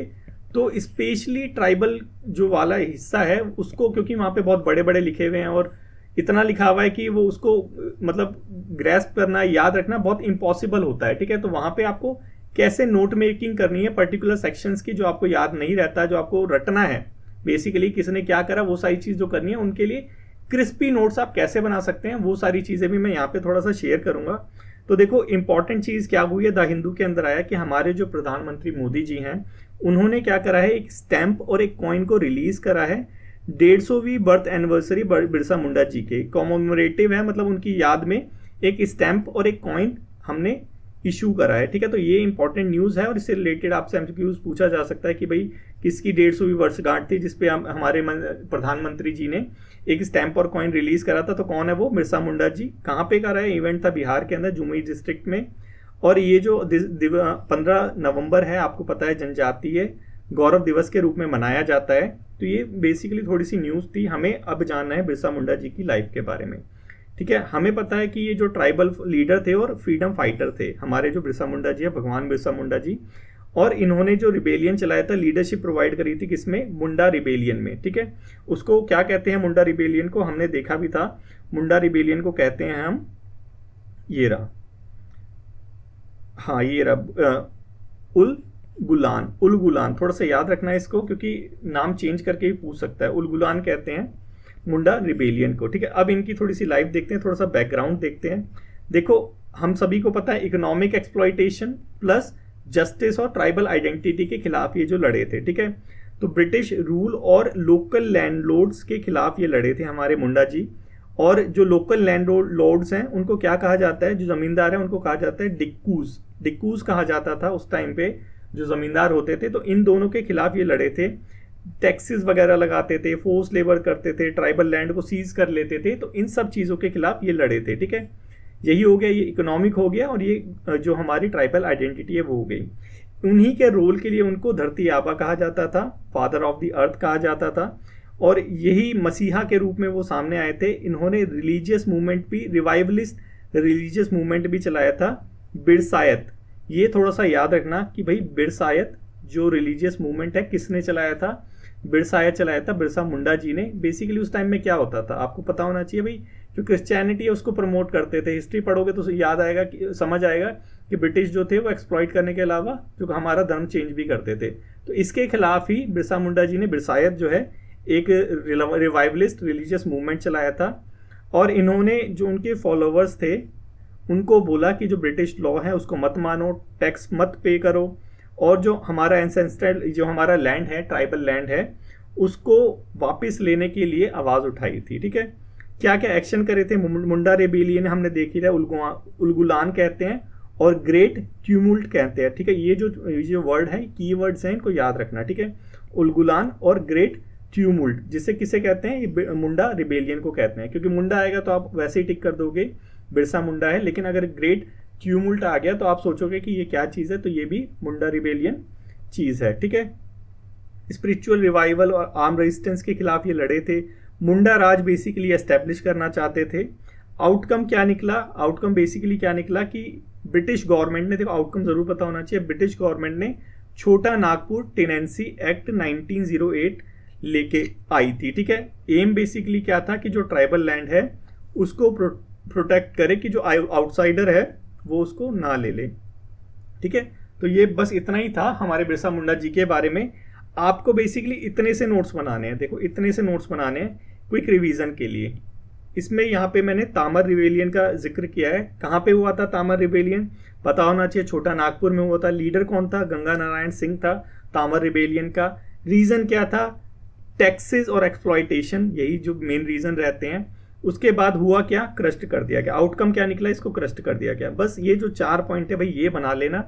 तो स्पेशली ट्राइबल जो वाला हिस्सा है उसको, क्योंकि वहाँ पे बहुत बड़े बड़े लिखे हुए हैं और इतना लिखा हुआ है कि वो उसको मतलब ग्रैस्प करना, याद रखना बहुत इम्पॉसिबल होता है। ठीक है, तो वहाँ पे आपको कैसे नोट मेकिंग करनी है पर्टिकुलर सेक्शंस की, जो आपको याद नहीं रहता, जो आपको रटना है, बेसिकली किसने क्या करा वो सारी चीज़ जो करनी है, उनके लिए क्रिस्पी नोट्स आप कैसे बना सकते हैं, वो सारी चीज़ें भी मैं यहाँ पे थोड़ा सा शेयर करूँगा। तो देखो इंपॉर्टेंट चीज़ क्या हुई है, द हिंदू के अंदर आया कि हमारे जो प्रधानमंत्री मोदी जी हैं उन्होंने क्या करा है, एक स्टैंप और एक कॉइन को रिलीज करा है 150वीं बर्थ एनिवर्सरी बिरसा मुंडा जी के कॉमेमोरेटिव है, मतलब उनकी याद में एक स्टैंप और एक कॉइन हमने इशू करा है। ठीक है, तो ये इंपॉर्टेंट न्यूज़ है और इससे रिलेटेड आपसे MCQs पूछा जा सकता है कि भाई किसकी 150वीं वर्षगांठ थी जिसपे हमारे प्रधानमंत्री जी ने एक स्टैंप और कॉइन रिलीज करा था, तो कौन है वो? बिरसा मुंडा जी। कहाँ पे करा है? इवेंट था बिहार के अंदर जमुई डिस्ट्रिक्ट में। और ये जो 15 नवंबर है, आपको पता है जनजातीय गौरव दिवस के रूप में मनाया जाता है। तो ये बेसिकली थोड़ी सी न्यूज़ थी, हमें अब जानना है बिरसा मुंडा जी की लाइफ के बारे में। ठीक है, हमें पता है कि ये जो ट्राइबल लीडर थे और फ्रीडम फाइटर थे हमारे जो बिरसा मुंडा जी है, भगवान बिरसा मुंडा जी, और इन्होंने जो रिबेलियन चलाया था, लीडरशिप प्रोवाइड करी थी किसमें? मुंडा रिबेलियन में। ठीक है, उसको क्या कहते हैं मुंडा रिबेलियन को? हमने देखा भी था, मुंडा रिबेलियन को कहते हैं हम, ये रहा, हाँ ये रहा उल गुलान, उल गुलान, थोड़ा सा याद रखना है इसको क्योंकि नाम चेंज करके भी पूछ सकता है। उल गुलान कहते हैं मुंडा रिबेलियन को, ठीक है। अब इनकी थोड़ी सी लाइफ देखते हैं, थोड़ा सा बैकग्राउंड देखते हैं। देखो हम सभी को पता है इकोनॉमिक एक्सप्लॉइटेशन प्लस जस्टिस और ट्राइबल आइडेंटिटी के खिलाफ ये जो लड़े थे, ठीक है। तो ब्रिटिश रूल और लोकल लैंडलॉर्ड्स के खिलाफ ये लड़े थे हमारे मुंडा जी। और जो लोकल लैंडलॉर्ड्स हैं उनको क्या कहा जाता है, जो जमींदार हैं उनको कहा जाता है डिक्कूज, डिक्कूज कहा जाता था उस टाइम पे जो जमींदार होते थे। तो इन दोनों के खिलाफ ये लड़े थे, टैक्सेस वगैरह लगाते थे, फोर्स लेबर करते थे, ट्राइबल लैंड को सीज कर लेते थे। तो इन सब चीज़ों के खिलाफ ये लड़े थे, ठीक है। यही हो गया, ये इकोनॉमिक हो गया और ये जो हमारी ट्राइबल आइडेंटिटी है वो हो गई। उन्हीं के रोल के लिए उनको धरती आबा कहा जाता था, फादर ऑफ द अर्थ कहा जाता था। और यही मसीहा के रूप में वो सामने आए थे। इन्होंने रिलीजियस मूवमेंट भी, रिवाइवलिस्ट रिलीजियस मूवमेंट भी चलाया था, बिरसायत। ये थोड़ा सा याद रखना कि भाई बिरसायत जो रिलीजियस मूवमेंट है किसने चलाया था, बिरसायत चलाया था बिरसा मुंडा जी ने। बेसिकली उस टाइम में क्या होता था आपको पता होना चाहिए भाई, जो क्रिश्चियनिटी है उसको प्रमोट करते थे। हिस्ट्री पढ़ोगे तो याद आएगा कि समझ आएगा कि ब्रिटिश जो थे वो एक्सप्लॉइट करने के अलावा जो हमारा धर्म चेंज भी करते थे। तो इसके खिलाफ ही बिरसा मुंडा जी ने बिरसायत जो है एक रिवाइवलिस्ट रिलीजियस मूवमेंट चलाया था। और इन्होंने जो उनके फॉलोअर्स थे उनको बोला कि जो ब्रिटिश लॉ है उसको मत मानो, टैक्स मत पे करो, और जो हमारा एंसेस्ट्रल जो हमारा लैंड है, ट्राइबल लैंड है, उसको वापस लेने के लिए आवाज़ उठाई थी, ठीक है। क्या क्या एक्शन करे थे मुंडा रेबेलियन हमने देखी था, उलगुलान कहते हैं और ग्रेट ट्यूमुल्ट कहते हैं, ठीक है। ये जो वर्ड है, की वर्ड्स हैं, इनको याद रखना, ठीक है। उलगुलान और ग्रेट ट्यूमुल्ट, जिसे किसे कहते हैं, ये मुंडा रिबेलियन को कहते हैं। क्योंकि मुंडा आएगा तो आप वैसे ही टिक कर दोगे बिरसा मुंडा है, लेकिन अगर ग्रेट ट्यूमुल्ट आ गया तो आप सोचोगे कि ये क्या चीज़ है, तो ये भी मुंडा रिबेलियन चीज़ है, ठीक है। स्पिरिचुअल रिवाइवल और आर्म रेजिस्टेंस के खिलाफ ये लड़े थे। मुंडा राज बेसिकली एस्टेब्लिश करना चाहते थे। आउटकम क्या निकला, आउटकम बेसिकली क्या निकला कि ब्रिटिश गवर्नमेंट ने, देखो आउटकम जरूर पता होना चाहिए, ब्रिटिश गवर्नमेंट ने छोटा नागपुर टेनेंसी एक्ट 1908 लेके आई थी, ठीक है। एम बेसिकली क्या था कि जो ट्राइबल लैंड है उसको प्रोटेक्ट करे कि जो आउटसाइडर है वो उसको ना ले ले, ठीक है। तो ये बस इतना ही था हमारे बिरसा मुंडा जी के बारे में। आपको बेसिकली इतने से नोट्स बनाने हैं, देखो इतने से नोट्स बनाने हैं क्विक रिवीजन के लिए। इसमें यहाँ पे मैंने तामर रिबेलियन का जिक्र किया है। कहाँ पे हुआ था तामर रिबेलियन, पता होना चाहिए, छोटा नागपुर में हुआ था। लीडर कौन था, गंगा नारायण सिंह था तामर रिबेलियन का। रीज़न क्या था, टैक्सेस और एक्सप्लॉइटेशन, यही जो मेन रीज़न रहते हैं। उसके बाद हुआ क्या, क्रस्ट कर दिया गया। आउटकम क्या निकला, इसको क्रस्ट कर दिया गया। बस ये जो 4 पॉइंट है भाई ये बना लेना,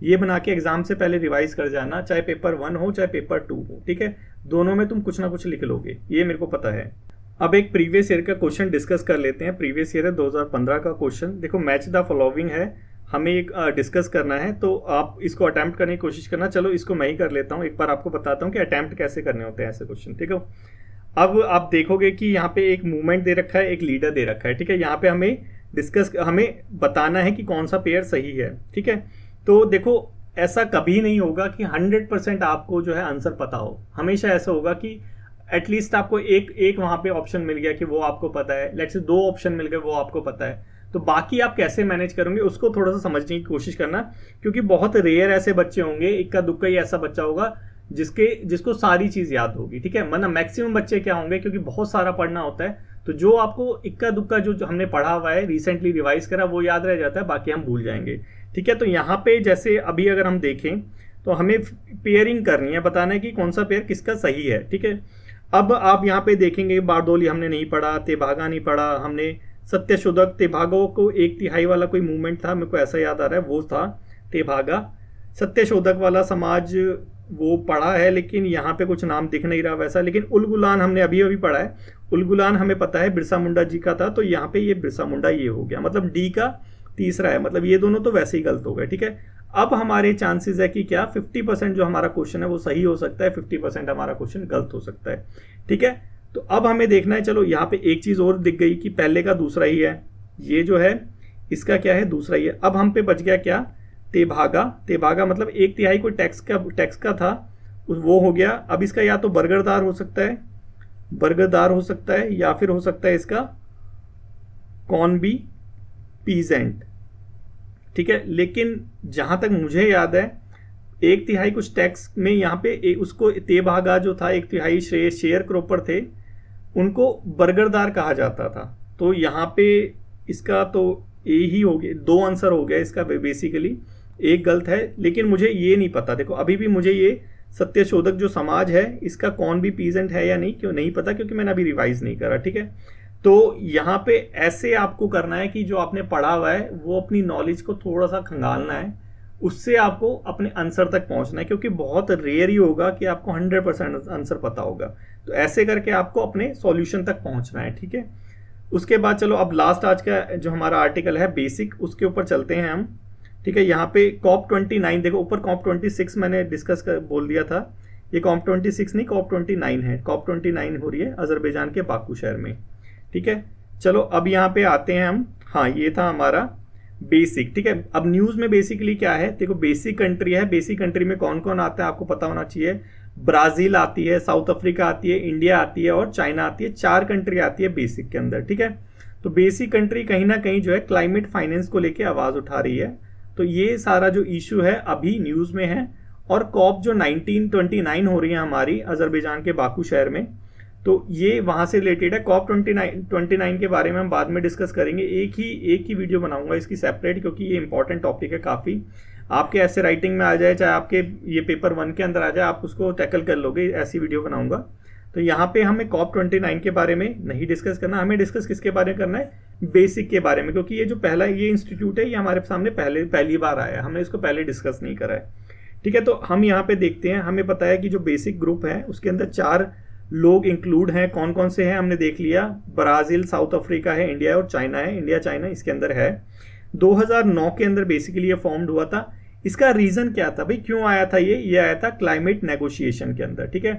ये बना के एग्जाम से पहले रिवाइज कर जाना, चाहे पेपर 1 हो चाहे पेपर 2 हो, ठीक है। दोनों में तुम कुछ ना कुछ लिख लोगे, ये मेरे को पता है। अब एक प्रीवियस ईयर का क्वेश्चन डिस्कस कर लेते हैं। प्रीवियस ईयर है 2015 का क्वेश्चन। देखो मैच द फॉलोइंग है, हमें एक डिस्कस करना है, तो आप इसको अटैम्प्ट करने की कोशिश करना। चलो इसको मैं ही कर लेता हूँ, एक बार आपको बताता हूँ कि अटैम्प्ट कैसे करने होते हैं ऐसे क्वेश्चन, ठीक है। अब आप देखोगे कि यहाँ पे एक मूवमेंट दे रखा है, एक लीडर दे रखा है, ठीक है। यहाँ पे हमें बताना है कि कौन सा पेयर सही है, ठीक है। तो देखो ऐसा कभी नहीं होगा कि 100% आपको जो है आंसर पता हो। हमेशा ऐसा होगा कि एटलीस्ट आपको एक वहाँ पे ऑप्शन मिल गया कि वो आपको पता है, लेट्स से 2 ऑप्शन मिल गए वो आपको पता है। तो बाकी आप कैसे मैनेज करोगे उसको थोड़ा सा समझने की कोशिश करना, क्योंकि बहुत रेयर ऐसे बच्चे होंगे, इक्का दुक्का ही ऐसा बच्चा होगा जिसको सारी चीज़ याद होगी, ठीक है। मतलब मैक्सिमम बच्चे क्या होंगे, क्योंकि बहुत सारा पढ़ना होता है, तो जो आपको इक्का दुक्का जो हमने पढ़ा हुआ है, रिसेंटली रिवाइज करा, वो याद रह जाता है, बाकी हम भूल जाएंगे, ठीक है। तो यहाँ पे जैसे अभी अगर हम देखें तो हमें पेयरिंग करनी है, बताना है कि कौन सा पेयर किसका सही है, ठीक है। अब आप यहाँ पे देखेंगे बारदोली हमने नहीं पढ़ा, तेभागा नहीं पढ़ा हमने, सत्यशोधक, तेभागा को 1/3 वाला कोई मूवमेंट था, मेरे को ऐसा याद आ रहा है वो था तेभागा। सत्यशोधक वाला समाज वो पढ़ा है, लेकिन यहाँ पे कुछ नाम दिख नहीं रहा वैसा। लेकिन उलगुलान हमने अभी अभी पढ़ा है, उलगुलान हमें पता है बिरसा मुंडा जी का था, तो यहाँ पे ये बिरसा मुंडा ये हो गया, मतलब डी का तीसरा है, मतलब ये दोनों तो वैसे ही गलत हो गए, ठीक है। अब हमारे चांसेस है कि क्या 50% जो हमारा क्वेश्चन है वो सही हो सकता है, 50% हमारा क्वेश्चन गलत हो सकता है, ठीक है। तो अब हमें देखना है, चलो यहाँ पे एक चीज़ और दिख गई कि पहले का दूसरा ही है, ये जो है इसका क्या है, दूसरा ही है। अब हम पे बच गया क्या, तेभागा। तेभागा मतलब 1/3 कोई टैक्स का था, वो हो गया। अब इसका या तो बर्गरदार हो सकता है, बर्गरदार हो सकता है, या फिर हो सकता है इसका कॉनबी पीजेंट, ठीक है। लेकिन जहाँ तक मुझे याद है 1/3 कुछ टैक्स में यहाँ पे उसको तेभागा जो था 1/3 शेयर क्रॉपर थे, उनको बर्गरदार कहा जाता था। तो यहाँ पे इसका तो ए ही हो गया, 2 आंसर हो गया इसका बेसिकली, एक गलत है। लेकिन मुझे ये नहीं पता, देखो अभी भी मुझे ये सत्यशोधक जो समाज है इसका कौन भी पीजेंट है या नहीं, क्यों नहीं पता, क्योंकि मैंने अभी रिवाइज नहीं करा, ठीक है। तो यहाँ पे ऐसे आपको करना है कि जो आपने पढ़ा हुआ है वो अपनी नॉलेज को थोड़ा सा खंगालना है, उससे आपको अपने आंसर तक पहुंचना है, क्योंकि बहुत रेयर ही होगा कि आपको 100% आंसर पता होगा। तो ऐसे करके आपको अपने सॉल्यूशन तक पहुंचना है, ठीक है। उसके बाद चलो अब लास्ट आज का जो हमारा आर्टिकल है बेसिक, उसके ऊपर चलते हैं हम, ठीक है। यहाँ पे COP29 देखो, ऊपर COP26 मैंने डिस्कस कर बोल दिया था, ये COP26 नहीं COP29 है। COP29 हो रही है अजरबैजान के बाकू शहर में, ठीक है। चलो अब यहाँ पे आते हैं हम, हाँ ये था हमारा बेसिक, ठीक है। अब न्यूज़ में बेसिकली क्या है, देखो बेसिक कंट्री है, बेसिक कंट्री में कौन कौन आता है आपको पता होना चाहिए। ब्राज़ील आती है, साउथ अफ्रीका आती है, इंडिया आती है और चाइना आती है, 4 कंट्री आती है बेसिक के अंदर, ठीक है। तो बेसिक कंट्री कहीं ना कहीं जो है क्लाइमेट फाइनेंस को लेके आवाज़ उठा रही है। तो ये सारा जो इशू है अभी न्यूज़ में है। और कॉप जो 1929 हो रही है हमारी अजरबैजान के बाकू शहर में, तो ये वहाँ से रिलेटेड है। COP29 के बारे में हम बाद में डिस्कस करेंगे, एक ही वीडियो बनाऊंगा इसकी सेपरेट, क्योंकि ये इंपॉर्टेंट टॉपिक है काफ़ी। आपके ऐसे राइटिंग में आ जाए, चाहे आपके ये पेपर 1 के अंदर आ जाए, आप उसको टैकल कर लोगे, ऐसी वीडियो बनाऊंगा। तो यहाँ पे हमें COP29 के बारे में नहीं डिस्कस करना, हमें डिस्कस किसके बारे में करना है, बेसिक के बारे में, क्योंकि ये जो पहला ये इंस्टीट्यूट है ये हमारे सामने पहली बार आया है, हमने इसको पहले डिस्कस नहीं करा है, ठीक है। तो हम यहाँ पे देखते हैं, हमें पता है कि जो बेसिक ग्रुप है उसके अंदर 4 लोग इंक्लूड हैं। कौन कौन से हैं हमने देख लिया, ब्राज़ील, साउथ अफ्रीका है, इंडिया और चाइना है। इंडिया चाइना इसके अंदर है। 2009 के अंदर बेसिकली ये फॉर्म्ड हुआ था। इसका रीज़न क्या था भाई, क्यों आया था ये आया था क्लाइमेट नेगोशिएशन के अंदर, ठीक है।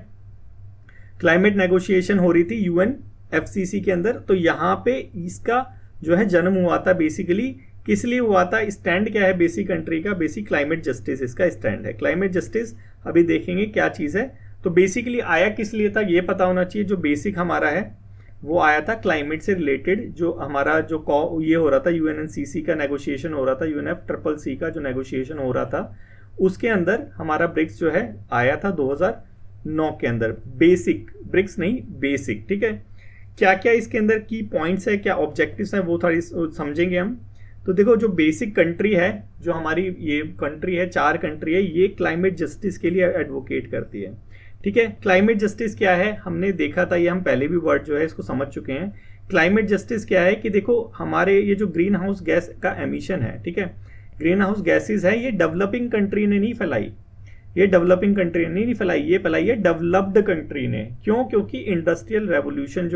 क्लाइमेट नेगोशिएशन हो रही थी UNFCCC के अंदर। तो यहाँ पे इसका जो है जन्म हुआ था बेसिकली, किस लिए हुआ था, स्टैंड क्या है बेसिक कंट्री का, बेसिक क्लाइमेट जस्टिस इसका स्टैंड है। क्लाइमेट जस्टिस अभी देखेंगे क्या चीज़ है। तो बेसिकली आया किस लिए था ये पता होना चाहिए। जो बेसिक हमारा है वो आया था क्लाइमेट से रिलेटेड, जो हमारा जो ये हो रहा था UNFCCC का नेगोशिएशन हो रहा था, UNFCCC का जो नेगोशिएशन हो रहा था उसके अंदर हमारा ब्रिक्स जो है आया था 2009 के अंदर। बेसिक, ब्रिक्स नहीं बेसिक, ठीक है। क्या क्या इसके अंदर की पॉइंट्स है, क्या ऑब्जेक्टिव्स हैं वो थोड़ी समझेंगे हम। तो देखो जो बेसिक कंट्री है, जो हमारी ये कंट्री है, 4 कंट्री है, ये क्लाइमेट जस्टिस के लिए एडवोकेट करती है, ठीक है। क्लाइमेट जस्टिस क्या है हमने देखा था, ये हम पहले भी वर्ड जो है इसको समझ चुके हैं। क्लाइमेट जस्टिस क्या है कि देखो हमारे ये जो ग्रीन हाउस गैस का एमिशन है, ठीक है, ग्रीन हाउस गैसेज है, ये डेवलपिंग कंट्री ने नहीं फैलाई, ये डेवलपिंग कंट्री ने नहीं फैलाई, ये फैलाई है डेवलप्ड कंट्री ने। क्यों, क्योंकि इंडस्ट्रियल रेवोल्यूशन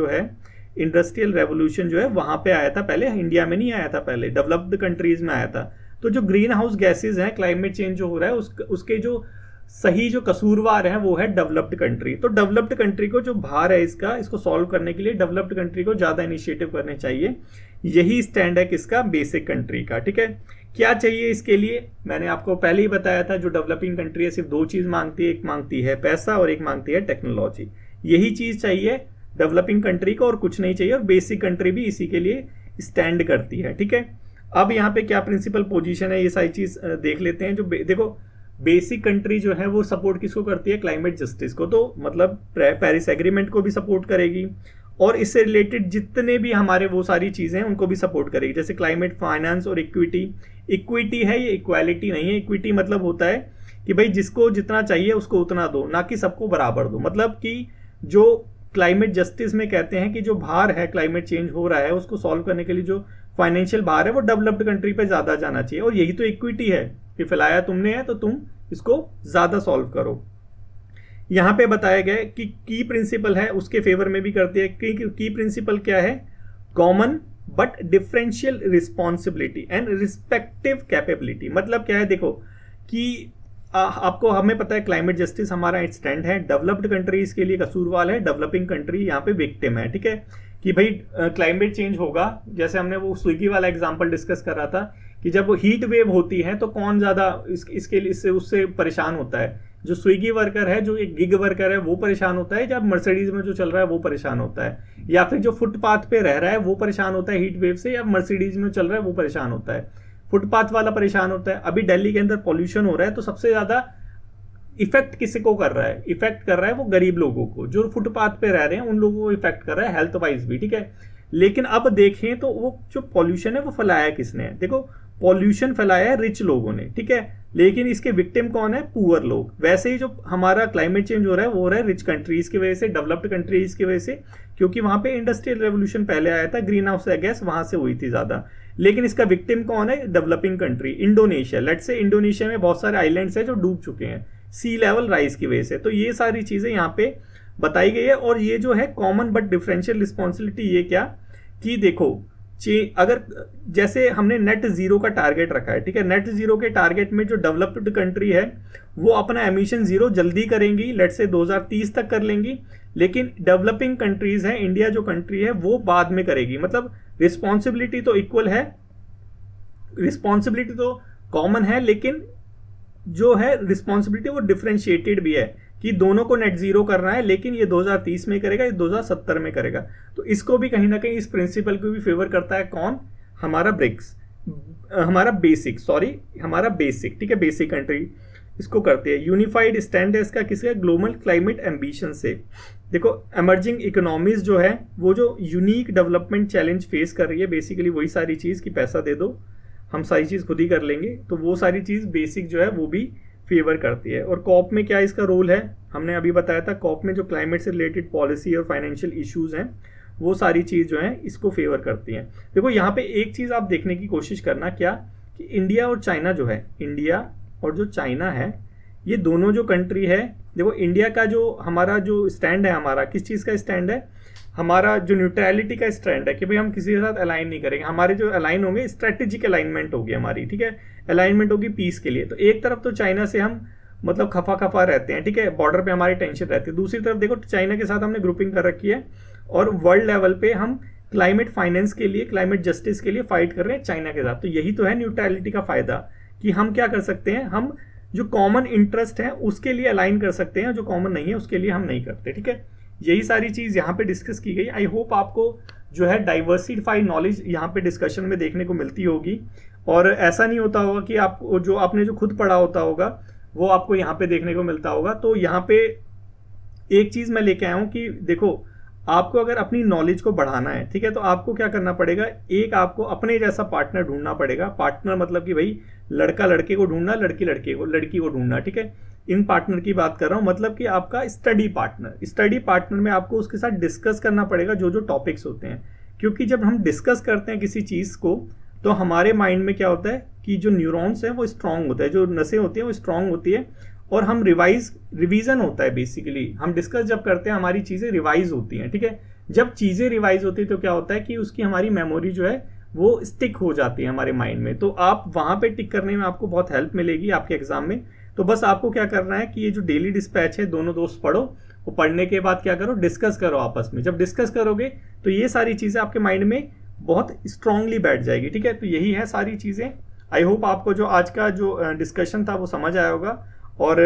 जो है वहां पे आया था पहले, इंडिया में नहीं आया था पहले, डेवलप्ड कंट्रीज में आया था। तो जो ग्रीन हाउस गैसेज हैं, क्लाइमेट चेंज जो हो रहा है उसके जो सही जो कसूरवार है वो है डेवलप्ड कंट्री। तो डेवलप्ड कंट्री को जो भार है इसको सॉल्व करने के लिए डेवलप्ड कंट्री को ज्यादा इनिशिएटिव करने चाहिए। यही स्टैंड है किसका, बेसिक कंट्री का, ठीक है। क्या चाहिए इसके लिए, मैंने आपको पहले ही बताया था, जो डेवलपिंग कंट्री है सिर्फ 2 चीज मांगती है, एक मांगती है पैसा और एक मांगती है टेक्नोलॉजी। यही चीज चाहिए डेवलपिंग कंट्री को और कुछ नहीं चाहिए, और बेसिक कंट्री भी इसी के लिए स्टैंड करती है, ठीक है। अब यहाँ पे क्या प्रिंसिपल पोजीशन है ये सारी चीज देख लेते हैं। जो देखो बेसिक कंट्री जो है वो सपोर्ट किसको करती है, क्लाइमेट जस्टिस को। तो मतलब पेरिस एग्रीमेंट को भी सपोर्ट करेगी और इससे रिलेटेड जितने भी हमारे वो सारी चीजें हैं उनको भी सपोर्ट करेगी, जैसे क्लाइमेट फाइनेंस और इक्विटी है, ये इक्वालिटी नहीं है। इक्विटी मतलब होता है कि भाई जिसको जितना चाहिए उसको उतना दो, ना कि सबको बराबर दो। मतलब कि जो क्लाइमेट जस्टिस में कहते हैं कि जो भार है क्लाइमेट चेंज हो रहा है उसको सॉल्व करने के लिए जो फाइनेंशियल भार है वो डेवलप्ड कंट्री पे ज्यादा जाना चाहिए, और यही तो इक्विटी है कि फैलाया तुमने है तो तुम इसको ज्यादा सॉल्व करो। यहां पे बताया गया कि की प्रिंसिपल है उसके फेवर में भी करती है। की प्रिंसिपल क्या है, common but differential responsibility and respective capability. मतलब क्या है, देखो कि आपको हमें पता है क्लाइमेट जस्टिस हमारा स्टैंड है, डेवलप्ड कंट्रीज के लिए कसूरवार है, डेवलपिंग कंट्री यहाँ पे विक्टिम है, ठीक है। कि भाई क्लाइमेट चेंज होगा, जैसे हमने वो स्विगी वाला एग्जांपल डिस्कस कर रहा था कि जब हीट वेव होती है तो कौन ज्यादा इसके लिए उससे परेशान होता है, जो स्विगी वर्कर है, जो एक गिग वर्कर है वो परेशान होता है, जब मर्सिडीज में जो चल रहा है वो परेशान होता है, या फिर जो फुटपाथ पे रह रहा है वो परेशान होता है हीट वेव से, या मर्सिडीज में चल रहा है वो परेशान होता है। फुटपाथ वाला परेशान होता है। अभी दिल्ली के अंदर पॉल्यूशन हो रहा है तो सबसे ज़्यादा इफेक्ट किसी को कर रहा है, इफेक्ट कर रहा है वो गरीब लोगों को, जो फुटपाथ पे रह रहे हैं उन लोगों को इफेक्ट कर रहा है हेल्थ वाइज भी, ठीक है। लेकिन अब देखें तो वो जो पॉल्यूशन है वो फैलाया किसने है? देखो, पॉल्यूशन फैलाया है रिच लोगों ने, ठीक है, लेकिन इसके विक्टिम कौन है? पुअर लोग। वैसे ही जो हमारा क्लाइमेट चेंज हो रहा है वो हो रहा है रिच कंट्रीज की वजह से, डेवलप्ड कंट्रीज की वजह से, क्योंकि वहां पे इंडस्ट्रियल रेवोल्यूशन पहले आया था, ग्रीन हाउस गैस वहां से हुई थी ज्यादा। लेकिन इसका विक्टिम कौन है? Developing country, Indonesia. लेट से इंडोनेशिया में बहुत सारे आइलैंड्स हैं जो डूब चुके हैं सी लेवल राइज की वजह से। तो ये सारी चीजें यहाँ पे बताई गई है। और ये जो है कॉमन बट डिफरेंशियल रिस्पॉन्सिबिलिटी, ये क्या कि देखो, अगर जैसे हमने नेट जीरो का टारगेट रखा है, ठीक है, नेट जीरो के टारगेट में जो डेवलप्ड कंट्री है वो अपना एमिशन जीरो जल्दी करेंगी, लेट से 2030 तक कर लेंगी, लेकिन डेवलपिंग कंट्रीज है, इंडिया जो कंट्री है वो बाद में करेगी। मतलब रिस्पॉन्सिबिलिटी तो इक्वल है, रिस्पॉन्सिबिलिटी तो कॉमन है, लेकिन जो है रिस्पॉन्सिबिलिटी वो डिफरेंशिएटेड भी है कि दोनों को नेट जीरो करना है, लेकिन ये 2030 में करेगा, ये 2070 में करेगा। तो इसको भी कहीं ना कहीं इस प्रिंसिपल को भी फेवर करता है कौन? हमारा ब्रिक्स, हमारा बेसिक, ठीक है, बेसिक कंट्री इसको करते हैं। यूनिफाइड स्टैंड है इसका किसका? ग्लोबल क्लाइमेट एम्बिशन से। देखो, एमर्जिंग इकोनॉमीज जो है वो जो यूनिक डेवलपमेंट चैलेंज फेस कर रही है, बेसिकली वही सारी चीज कि पैसा दे दो हम सारी चीज खुद ही कर लेंगे, तो वो सारी चीज बेसिक जो है वो भी फेवर करती है। और कॉप में क्या इसका रोल है? हमने अभी बताया था, कॉप में जो क्लाइमेट से रिलेटेड पॉलिसी और फाइनेंशियल इश्यूज हैं वो सारी चीज जो है इसको फेवर करती हैं। देखो, यहाँ पे एक चीज आप देखने की कोशिश करना, क्या कि इंडिया और चाइना जो है, इंडिया और जो चाइना है, ये दोनों जो कंट्री है, देखो इंडिया का जो हमारा जो स्टैंड है, हमारा किस चीज का स्टैंड है? हमारा जो न्यूट्रलिटी का स्टैंड है कि भाई हम किसी के साथ अलाइन नहीं करेंगे। हमारे जो अलाइन होंगे स्ट्रेटेजिक अलाइनमेंट होगी हमारी, ठीक है, अलाइनमेंट होगी पीस के लिए। तो एक तरफ तो चाइना से हम मतलब खफा रहते हैं, ठीक है, बॉर्डर पे हमारी टेंशन रहती है। दूसरी तरफ देखो चाइना के साथ हमने ग्रुपिंग कर रखी है और वर्ल्ड लेवल पे हम क्लाइमेट फाइनेंस के लिए, क्लाइमेट जस्टिस के लिए फाइट कर रहे हैं चाइना के साथ। तो यही तो है न्यूट्रलिटी का फायदा कि हम क्या कर सकते हैं, हम जो कॉमन इंटरेस्ट है उसके लिए अलाइन कर सकते हैं, जो कॉमन नहीं है उसके लिए हम नहीं करते, ठीक है। यही सारी चीज यहाँ पे डिस्कस की गई। आई होप आपको जो है डाइवर्सिफाइड नॉलेज यहाँ पे डिस्कशन में देखने को मिलती होगी, और ऐसा नहीं होता होगा कि आप जो आपने जो खुद पढ़ा होता होगा वो आपको यहाँ पे देखने को मिलता होगा। तो यहाँ पे एक चीज मैं लेके आया हूँ कि देखो, आपको अगर अपनी नॉलेज को बढ़ाना है, ठीक है, तो आपको क्या करना पड़ेगा, एक आपको अपने जैसा पार्टनर ढूंढना पड़ेगा। पार्टनर मतलब कि भाई लड़का लड़के को ढूंढना, लड़की को ढूंढना, ठीक है। इन पार्टनर की बात कर रहा हूं, मतलब कि आपका स्टडी पार्टनर में आपको उसके साथ डिस्कस करना पड़ेगा जो जो टॉपिक्स होते हैं। क्योंकि जब हम डिस्कस करते हैं किसी चीज को तो हमारे माइंड में क्या होता है कि जो न्यूरॉन्स हैं वो स्ट्रांग होता है, जो नसें होती हैं वो स्ट्रांग होती है, और हम रिवीजन होता है। बेसिकली हम डिस्कस जब करते हैं हमारी चीजें रिवाइज होती हैं, ठीक है। जब चीजें रिवाइज होती है तो क्या होता है कि उसकी हमारी मेमोरी जो है वो स्टिक हो जाती है हमारे माइंड में। तो आप वहां पे टिक करने में आपको बहुत हेल्प मिलेगी आपके एग्जाम में। तो बस आपको क्या करना है कि ये जो डेली डिस्पैच है दोनों दोस्त पढ़ो, वो पढ़ने के बाद क्या करो, डिस्कस करो आपस में। जब डिस्कस करोगे तो ये सारी चीजें आपके माइंड में बहुत स्ट्रांगली बैठ जाएगी, ठीक है। तो यही है सारी चीजें। आई होप आपको जो आज का जो डिस्कशन था वो समझ आया होगा, और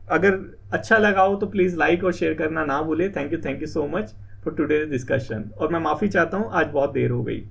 अगर अच्छा लगा हो तो प्लीज लाइक और शेयर करना ना भूले। Thank you so much for today's discussion. और मैं माफी चाहता हूँ आज बहुत देर हो गई।